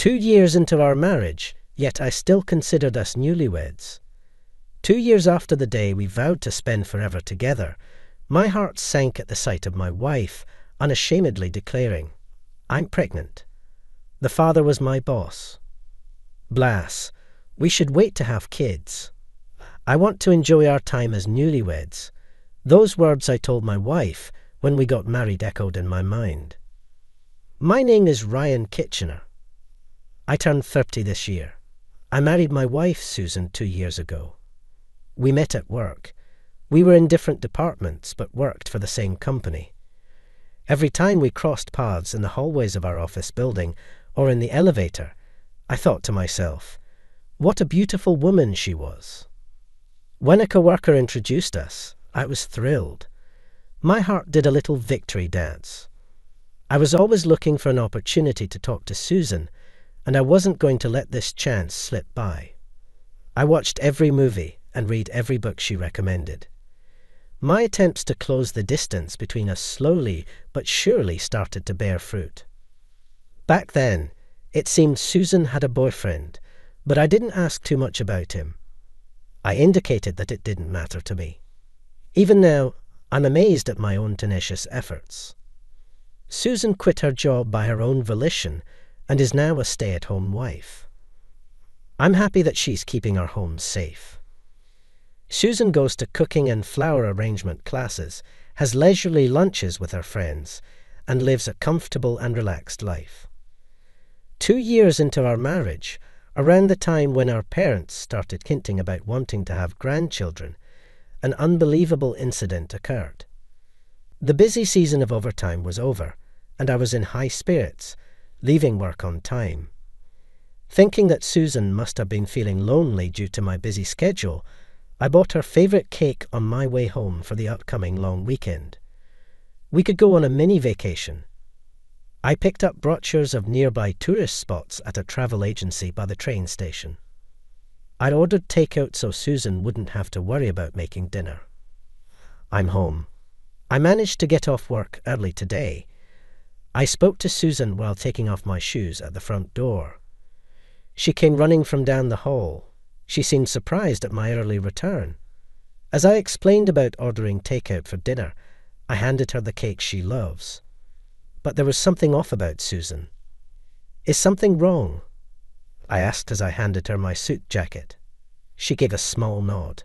2 years into our marriage, yet I still considered us newlyweds. 2 years after the day we vowed to spend forever together, my heart sank at the sight of my wife, unashamedly declaring, "I'm pregnant." The father was my boss. "Blas, we should wait to have kids. I want to enjoy our time as newlyweds." Those words I told my wife when we got married echoed in my mind. My name is Ryan Kitchener. I turned 30 this year. I married my wife, Susan, 2 years ago. We met at work. We were in different departments, but worked for the same company. Every time we crossed paths in the hallways of our office building or in the elevator, I thought to myself, what a beautiful woman she was. When a coworker introduced us, I was thrilled. My heart did a little victory dance. I was always looking for an opportunity to talk to Susan, and I wasn't going to let this chance slip by. I watched every movie and read every book she recommended. My attempts to close the distance between us slowly but surely started to bear fruit. Back then, it seemed Susan had a boyfriend, but I didn't ask too much about him. I indicated that it didn't matter to me. Even now, I'm amazed at my own tenacious efforts. Susan quit her job by her own volition and is now a stay-at-home wife. I'm happy that she's keeping our home safe. Susan goes to cooking and flower arrangement classes, has leisurely lunches with her friends, and lives a comfortable and relaxed life. 2 years into our marriage, around the time when our parents started hinting about wanting to have grandchildren, an unbelievable incident occurred. The busy season of overtime was over, and I was in high spirits, leaving work on time. Thinking that Susan must have been feeling lonely due to my busy schedule, I bought her favourite cake on my way home for the upcoming long weekend. We could go on a mini vacation. I picked up brochures of nearby tourist spots at a travel agency by the train station. I'd ordered takeout so Susan wouldn't have to worry about making dinner. I'm home. I managed to get off work early today. I spoke to Susan while taking off my shoes at the front door. She came running from down the hall. She seemed surprised at my early return. As I explained about ordering takeout for dinner, I handed her the cake she loves. But there was something off about Susan. "Is something wrong?" I asked as I handed her my suit jacket. She gave a small nod.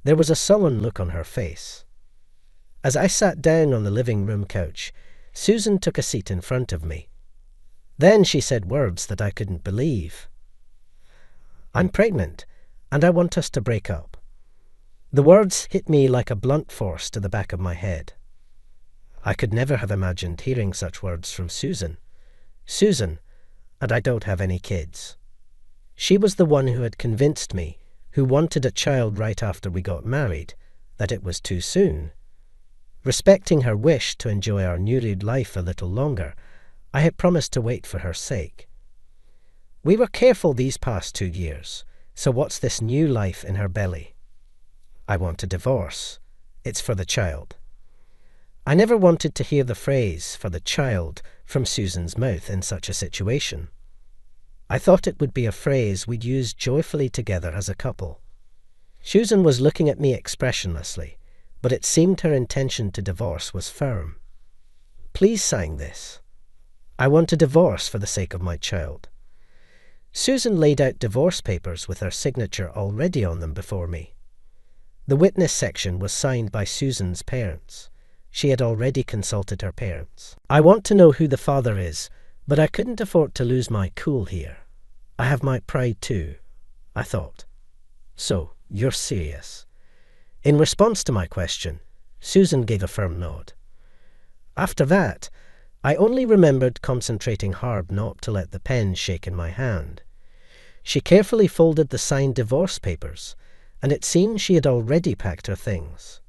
There was a sullen look on her face. As I sat down on the living room couch, Susan took a seat in front of me. Then she said words that I couldn't believe. "I'm pregnant, and I want us to break up." The words hit me like a blunt force to the back of my head. I could never have imagined hearing such words from Susan. Susan, and I don't have any kids. She was the one who had convinced me, who wanted a child right after we got married, that it was too soon. Respecting her wish to enjoy our newly life a little longer, I had promised to wait for her sake. We were careful these past 2 years, so what's this new life in her belly? I want a divorce. It's for the child. I never wanted to hear the phrase "for the child" from Susan's mouth in such a situation. I thought it would be a phrase we'd use joyfully together as a couple. Susan was looking at me expressionlessly, but it seemed her intention to divorce was firm. "Please sign this. I want a divorce for the sake of my child." Susan laid out divorce papers with her signature already on them before me. The witness section was signed by Susan's parents. She had already consulted her parents. I want to know who the father is, but I couldn't afford to lose my cool here. I have my pride too, I thought. "So, you're serious?" In response to my question, Susan gave a firm nod. After that, I only remembered concentrating hard not to let the pen shake in my hand. She carefully folded the signed divorce papers, and it seemed she had already packed her things.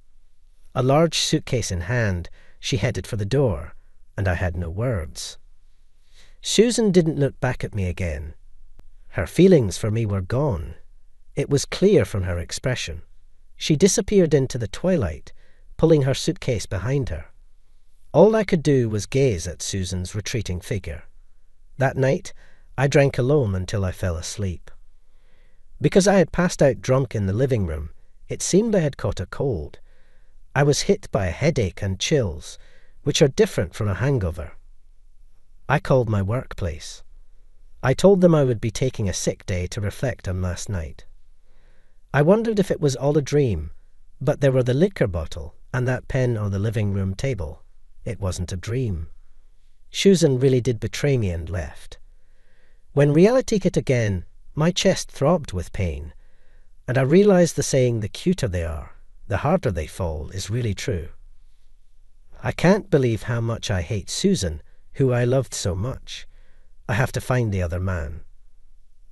A large suitcase in hand, she headed for the door, and I had no words. Susan didn't look back at me again. Her feelings for me were gone. It was clear from her expression. She disappeared into the twilight, pulling her suitcase behind her. All I could do was gaze at Susan's retreating figure. That night, I drank alone until I fell asleep. Because I had passed out drunk in the living room, it seemed I had caught a cold. I was hit by a headache and chills, which are different from a hangover. I called my workplace. I told them I would be taking a sick day to reflect on last night. I wondered if it was all a dream, but there were the liquor bottle and that pen on the living room table. It wasn't a dream. Susan really did betray me and left. When reality hit again, my chest throbbed with pain, and I realized the saying, the cuter they are, the harder they fall, is really true. I can't believe how much I hate Susan, who I loved so much. I have to find the other man.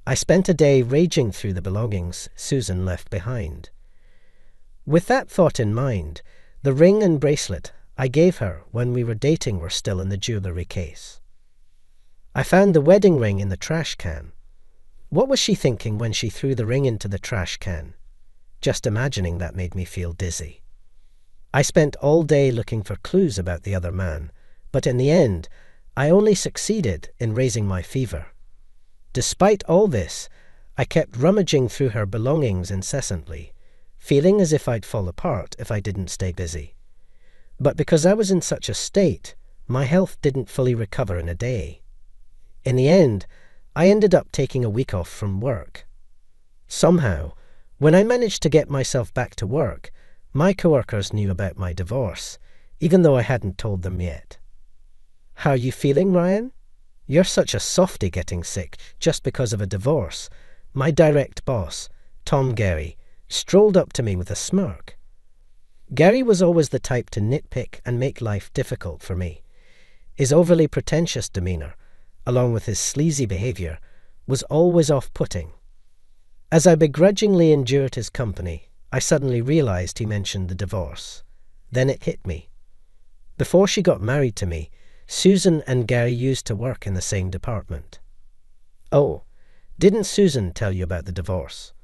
I spent a day raging through the belongings Susan left behind. With that thought in mind, the ring and bracelet I gave her when we were dating were still in the jewellery case. I found the wedding ring in the trash can. What was she thinking when she threw the ring into the trash can? Just imagining that made me feel dizzy. I spent all day looking for clues about the other man, but in the end, I only succeeded in raising my fever. Despite all this, I kept rummaging through her belongings incessantly, feeling as if I'd fall apart if I didn't stay busy. But because I was in such a state, my health didn't fully recover in a day. In the end, I ended up taking a week off from work. Somehow, when I managed to get myself back to work, my coworkers knew about my divorce, even though I hadn't told them yet. How are you feeling, Ryan? You're such a softy getting sick just because of a divorce. My direct boss, Tom Gary, strolled up to me with a smirk. Gary was always the type to nitpick and make life difficult for me. His overly pretentious demeanour, along with his sleazy behaviour, was always off-putting. As I begrudgingly endured his company, I suddenly realised he mentioned the divorce. Then it hit me. Before she got married to me, Susan and Gary used to work in the same department. Oh, didn't Susan tell you about the divorce?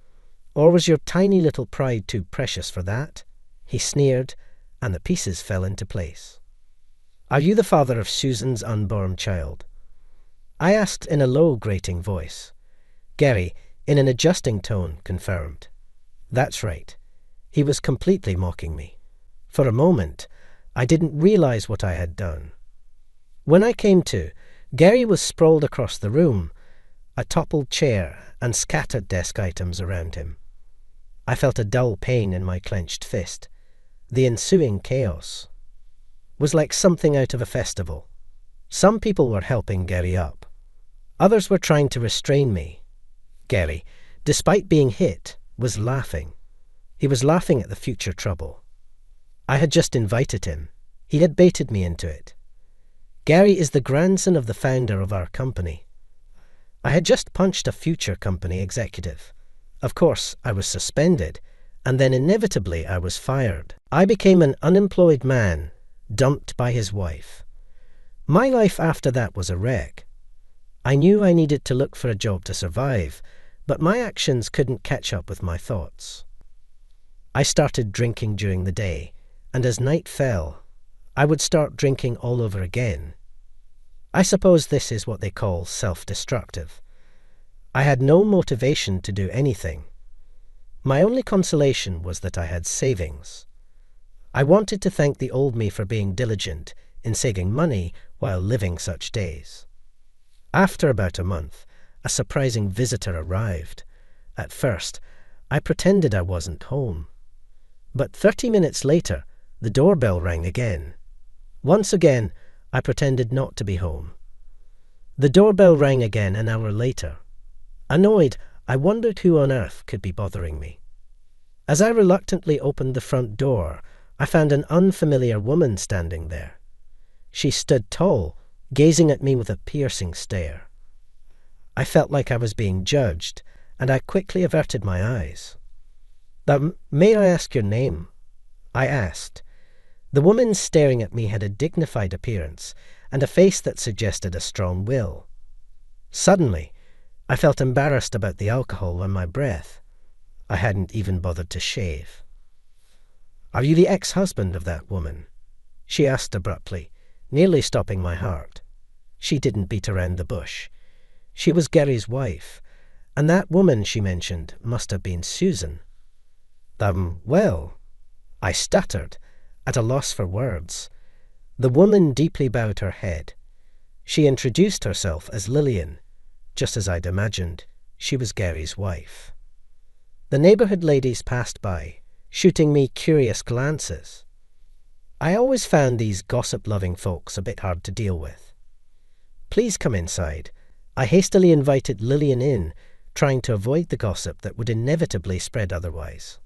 Or was your tiny little pride too precious for that? He sneered, and the pieces fell into place. Are you the father of Susan's unborn child? I asked in a low, grating voice. Gary, in an adjusting tone, confirmed. That's right. He was completely mocking me. For a moment, I didn't realize what I had done. When I came to, Gary was sprawled across the room, a toppled chair and scattered desk items around him. I felt a dull pain in my clenched fist. The ensuing chaos was like something out of a festival. Some people were helping Gary up. Others were trying to restrain me. Gary, despite being hit, was laughing. He was laughing at the future trouble. I had just invited him. He had baited me into it. Gary is the grandson of the founder of our company. I had just punched a future company executive. Of course, I was suspended, and then inevitably I was fired. I became an unemployed man, dumped by his wife. My life after that was a wreck. I knew I needed to look for a job to survive, but my actions couldn't catch up with my thoughts. I started drinking during the day, and as night fell, I would start drinking all over again. I suppose this is what they call self-destructive. I had no motivation to do anything. My only consolation was that I had savings. I wanted to thank the old me for being diligent in saving money while living such days. After about a month, a surprising visitor arrived. At first, I pretended I wasn't home. But 30 minutes later, the doorbell rang again. Once again, I pretended not to be home. The doorbell rang again an hour later. Annoyed, I wondered who on earth could be bothering me. As I reluctantly opened the front door, I found an unfamiliar woman standing there. She stood tall, gazing at me with a piercing stare. I felt like I was being judged, and I quickly averted my eyes. May I ask your name? I asked. The woman staring at me had a dignified appearance and a face that suggested a strong will. Suddenly, I felt embarrassed about the alcohol on my breath. I hadn't even bothered to shave. Are you the ex-husband of that woman? She asked abruptly, nearly stopping my heart. She didn't beat around the bush. She was Gary's wife, and that woman she mentioned must have been Susan. Well, I stuttered, at a loss for words. The woman deeply bowed her head. She introduced herself as Lillian, just as I'd imagined. She was Gary's wife. The neighbourhood ladies passed by, shooting me curious glances. I always found these gossip-loving folks a bit hard to deal with. "Please come inside." I hastily invited Lillian in, trying to avoid the gossip that would inevitably spread otherwise.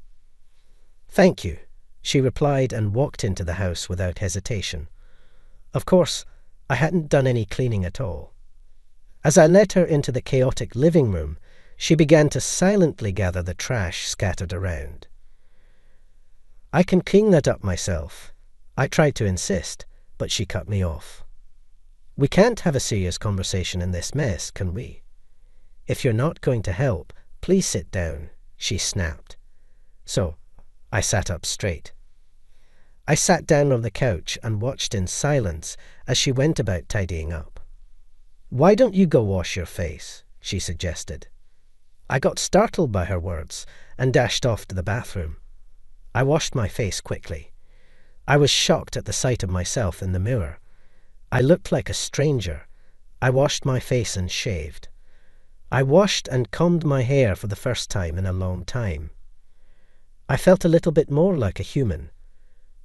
"Thank you," she replied and walked into the house without hesitation. Of course, I hadn't done any cleaning at all. As I led her into the chaotic living room, she began to silently gather the trash scattered around. "I can clean that up myself." I tried to insist, but she cut me off. "We can't have a serious conversation in this mess, can we? If you're not going to help, please sit down," she snapped. So, I sat up straight. I sat down on the couch and watched in silence as she went about tidying up. "Why don't you go wash your face?" she suggested. I got startled by her words and dashed off to the bathroom. I washed my face quickly. I was shocked at the sight of myself in the mirror. I looked like a stranger. I washed my face and shaved. I washed and combed my hair for the first time in a long time. I felt a little bit more like a human.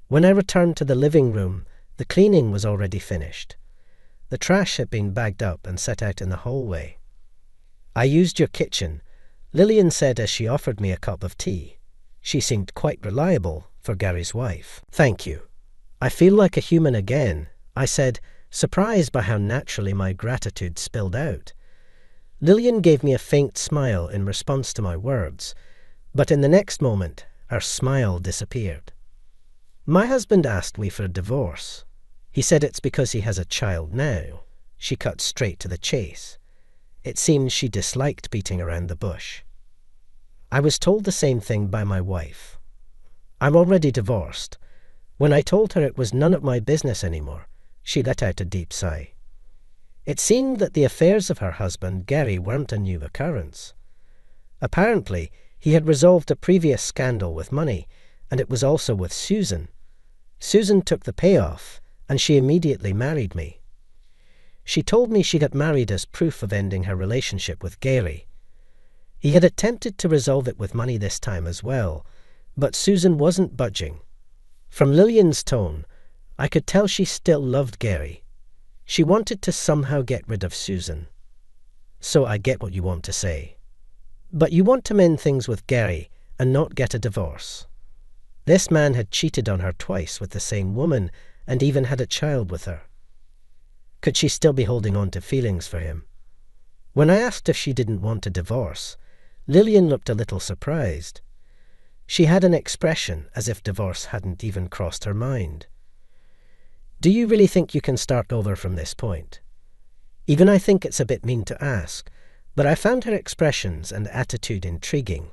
When I returned to the living room, the cleaning was already finished. The trash had been bagged up and set out in the hallway. "I used your kitchen," Lillian said as she offered me a cup of tea. She seemed quite reliable for Gary's wife. "Thank you. I feel like a human again," I said, surprised by how naturally my gratitude spilled out. Lillian gave me a faint smile in response to my words, but in the next moment, her smile disappeared. "My husband asked me for a divorce. He said it's because he has a child now." She cut straight to the chase. It seemed she disliked beating around the bush. "I was told the same thing by my wife. I'm already divorced. When I told her it was none of my business anymore, she let out a deep sigh. It seemed that the affairs of her husband, Gary, weren't a new occurrence. Apparently, he had resolved a previous scandal with money, and it was also with Susan. Susan took the payoff, and she immediately married me. She told me she got married as proof of ending her relationship with Gary. He had attempted to resolve it with money this time as well, but Susan wasn't budging. From Lillian's tone, I could tell she still loved Gary. She wanted to somehow get rid of Susan. So I get what you want to say. But you want to mend things with Gary and not get a divorce. This man had cheated on her twice with the same woman and even had a child with her. Could she still be holding on to feelings for him? When I asked if she didn't want a divorce, Lillian looked a little surprised. She had an expression as if divorce hadn't even crossed her mind. "Do you really think you can start over from this point?" Even I think it's a bit mean to ask, but I found her expressions and attitude intriguing.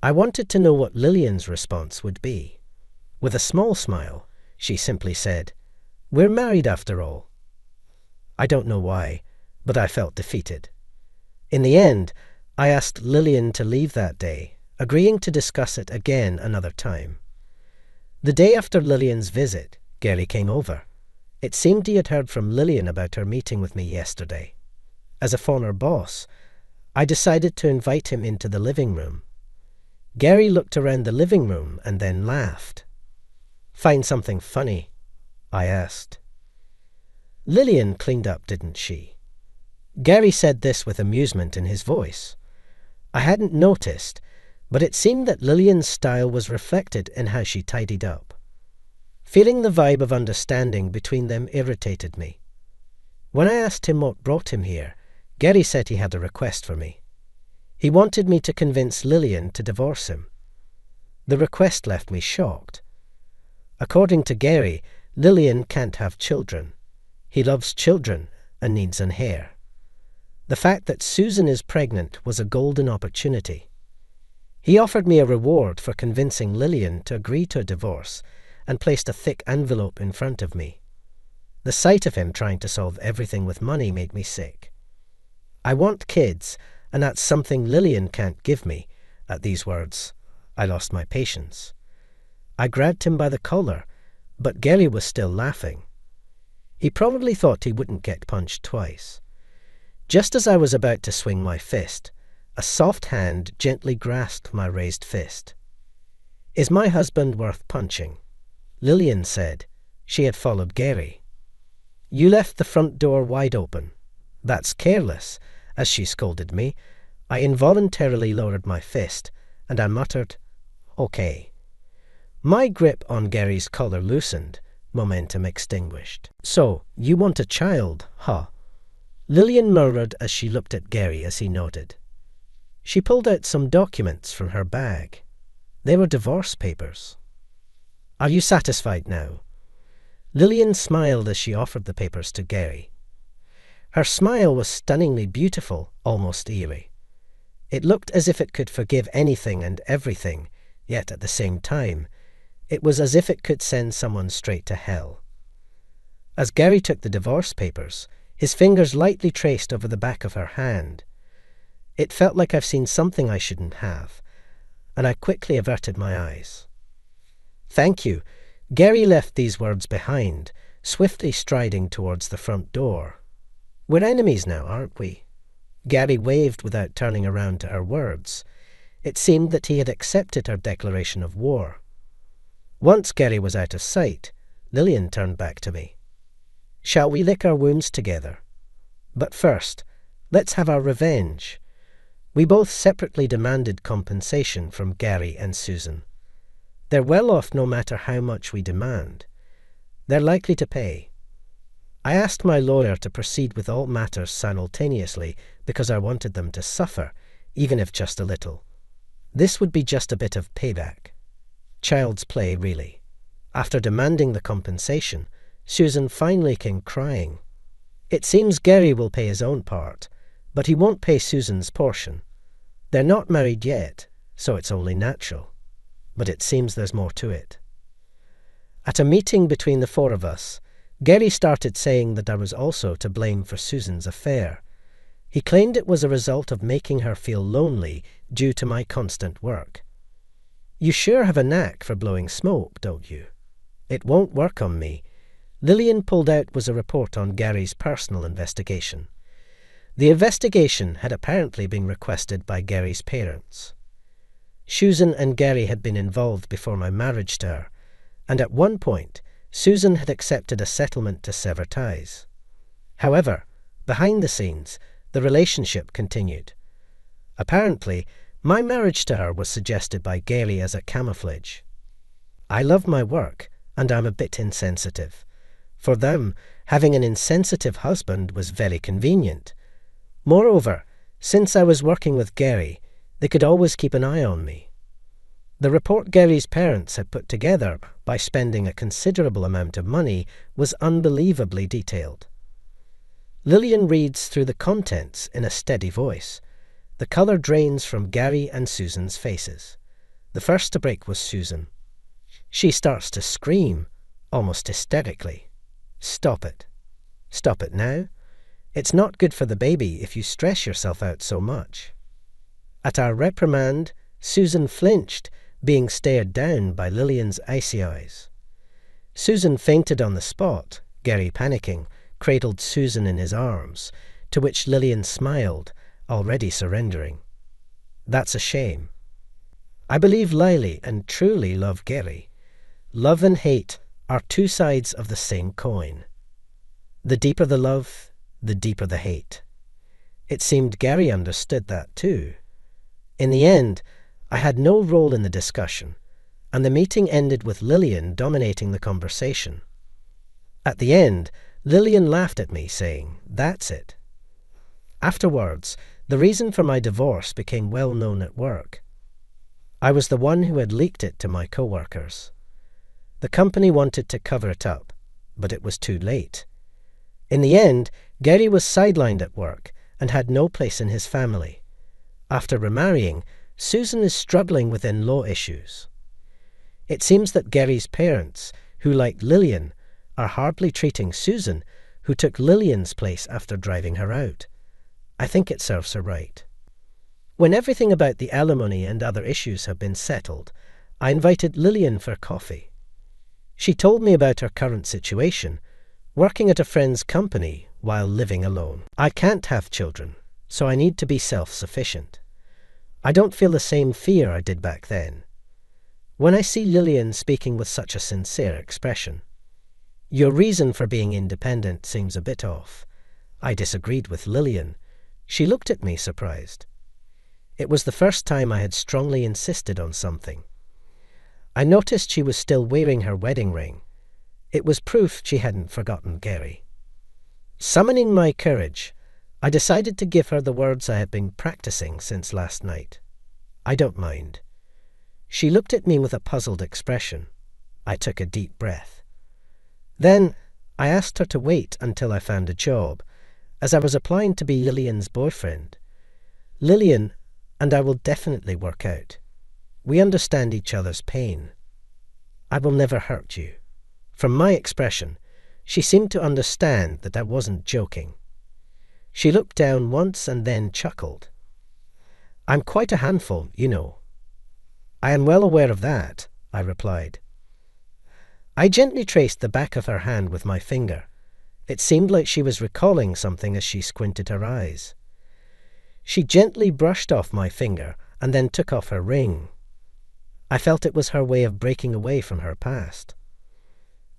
I wanted to know what Lillian's response would be. With a small smile, she simply said, "We're married after all." I don't know why, but I felt defeated. In the end, I asked Lillian to leave that day, agreeing to discuss it again another time. The day after Lillian's visit, Gary came over. It seemed he had heard from Lillian about her meeting with me yesterday. As a former boss, I decided to invite him into the living room. Gary looked around the living room and then laughed. "Find something funny?" I asked. Lillian cleaned up, didn't she? Gary said this with amusement in his voice. I hadn't noticed, but it seemed that Lillian's style was reflected in how she tidied up. Feeling the vibe of understanding between them irritated me. When I asked him what brought him here, Gary said he had a request for me. He wanted me to convince Lillian to divorce him. The request left me shocked. According to Gary, Lillian can't have children. He loves children and needs an heir. The fact that Susan is pregnant was a golden opportunity. He offered me a reward for convincing Lillian to agree to a divorce and placed a thick envelope in front of me. The sight of him trying to solve everything with money made me sick. I want kids, and that's something Lillian can't give me. At these words, I lost my patience. I grabbed him by the collar, but Gary was still laughing. He probably thought he wouldn't get punched twice. Just as I was about to swing my fist, a soft hand gently grasped my raised fist. "Is my husband worth punching?" Lillian said. She had followed Gary. "You left the front door wide open. That's careless." As she scolded me, I involuntarily lowered my fist, and I muttered, "Okay." My grip on Gary's collar loosened, momentum extinguished. "So, you want a child, huh?" Lillian murmured as she looked at Gary as he nodded. She pulled out some documents from her bag. They were divorce papers. "Are you satisfied now?" Lillian smiled as she offered the papers to Gary. Her smile was stunningly beautiful, almost eerie. It looked as if it could forgive anything and everything, yet at the same time, it was as if it could send someone straight to hell. As Gary took the divorce papers, his fingers lightly traced over the back of her hand. It felt like I've seen something I shouldn't have, and I quickly averted my eyes. "Thank you." Gary left these words behind, swiftly striding towards the front door. "We're enemies now, aren't we?" Gary waved without turning around to her words. It seemed that he had accepted her declaration of war. Once Gary was out of sight, Lillian turned back to me. "Shall we lick our wounds together? But first, let's have our revenge." We both separately demanded compensation from Gary and Susan. They're well off no matter how much we demand. They're likely to pay. I asked my lawyer to proceed with all matters simultaneously because I wanted them to suffer, even if just a little. This would be just a bit of payback. Child's play, really. After demanding the compensation, Susan finally came crying. It seems Gary will pay his own part, but he won't pay Susan's portion. They're not married yet, so it's only natural. But it seems there's more to it. At a meeting between the four of us, Gary started saying that I was also to blame for Susan's affair. He claimed it was a result of making her feel lonely due to my constant work. "You sure have a knack for blowing smoke, don't you?" "It won't work on me." Lillian pulled out was a report on Gary's personal investigation. The investigation had apparently been requested by Gary's parents. Susan and Gary had been involved before my marriage to her, and at one point, Susan had accepted a settlement to sever ties. However, behind the scenes, the relationship continued. Apparently, my marriage to her was suggested by Gary as a camouflage. I love my work, and I'm a bit insensitive. For them, having an insensitive husband was very convenient. Moreover, since I was working with Gary, they could always keep an eye on me. The report Gary's parents had put together by spending a considerable amount of money was unbelievably detailed. Lillian reads through the contents in a steady voice. The colour drains from Gary and Susan's faces. The first to break was Susan. She starts to scream, almost hysterically. "Stop it. Stop it now. It's not good for the baby if you stress yourself out so much." At our reprimand, Susan flinched, being stared down by Lillian's icy eyes. Susan fainted on the spot. Gary, panicking, cradled Susan in his arms, to which Lillian smiled, already surrendering. "That's a shame. I believe Lily and truly love Gary. Love and hate are two sides of the same coin. The deeper the love, the deeper the hate." It seemed Gary understood that too. In the end, I had no role in the discussion, and the meeting ended with Lillian dominating the conversation. At the end, Lillian laughed at me, saying, "That's it." Afterwards, the reason for my divorce became well known at work. I was the one who had leaked it to my co-workers. The company wanted to cover it up, but it was too late. In the end, Gary was sidelined at work and had no place in his family. After remarrying, Susan is struggling with in-law issues. It seems that Gary's parents, who like Lillian, are hardly treating Susan, who took Lillian's place after driving her out. I think it serves her right. When everything about the alimony and other issues had been settled, I invited Lillian for coffee. She told me about her current situation, working at a friend's company while living alone. I can't have children, so I need to be self-sufficient. I don't feel the same fear I did back then. When I see Lillian speaking with such a sincere expression, "Your reason for being independent seems a bit off," I disagreed with Lillian. She looked at me surprised. It was the first time I had strongly insisted on something. I noticed she was still wearing her wedding ring. It was proof she hadn't forgotten Gary. Summoning my courage, I decided to give her the words I had been practicing since last night. "I don't mind." She looked at me with a puzzled expression. I took a deep breath. Then I asked her to wait until I found a job, as I was applying to be Lillian's boyfriend. Lillian and I will definitely work out. We understand each other's pain. I will never hurt you. From my expression, she seemed to understand that I wasn't joking. She looked down once and then chuckled. "I'm quite a handful, you know." "I am well aware of that," I replied. I gently traced the back of her hand with my finger. It seemed like she was recalling something as she squinted her eyes. She gently brushed off my finger and then took off her ring. I felt it was her way of breaking away from her past.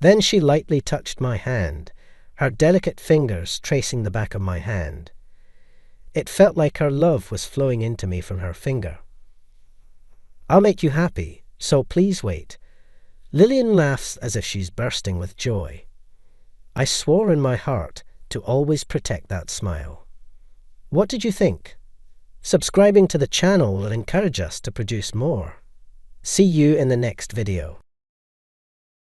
Then she lightly touched my hand, her delicate fingers tracing the back of my hand. It felt like her love was flowing into me from her finger. "I'll make you happy, so please wait." Lillian laughs as if she's bursting with joy. I swore in my heart to always protect that smile. What did you think? Subscribing to the channel will encourage us to produce more. See you in the next video.